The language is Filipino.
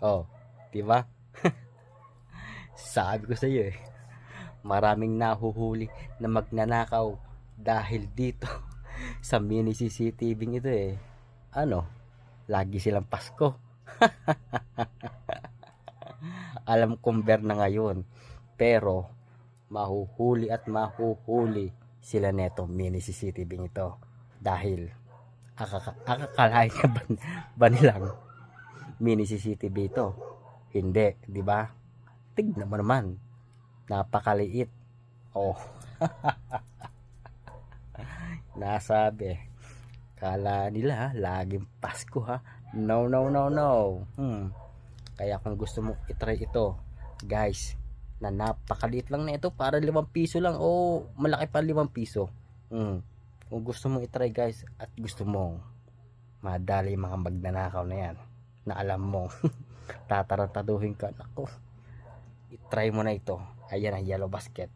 Oh, di ba? Sabi ko sa iyo eh, maraming nahuhuli na magnanakaw dahil dito sa mini CCTV ito eh. Ano, lagi silang Pasko. Alam kong ber na ngayon, pero mahuhuli at mahuhuli sila neto mini CCTV ito dahil akakalain ka ba nilang mini CCTV ito? Hindi, di ba? Tignan mo naman, napakaliit. Oh, nasabi. Kala nila laging Pasko ha. No, no, no, no. Kaya kung gusto mo itry ito, guys, na napakaliit lang na ito, para 5 piso lang o malaki pa 5 piso. Kung gusto mong itry guys at gusto mong madali mga magnanakaw na yan, na alam mo tatarantaduhin ka, nako, itry mo na ito. Ayan ang yellow basket.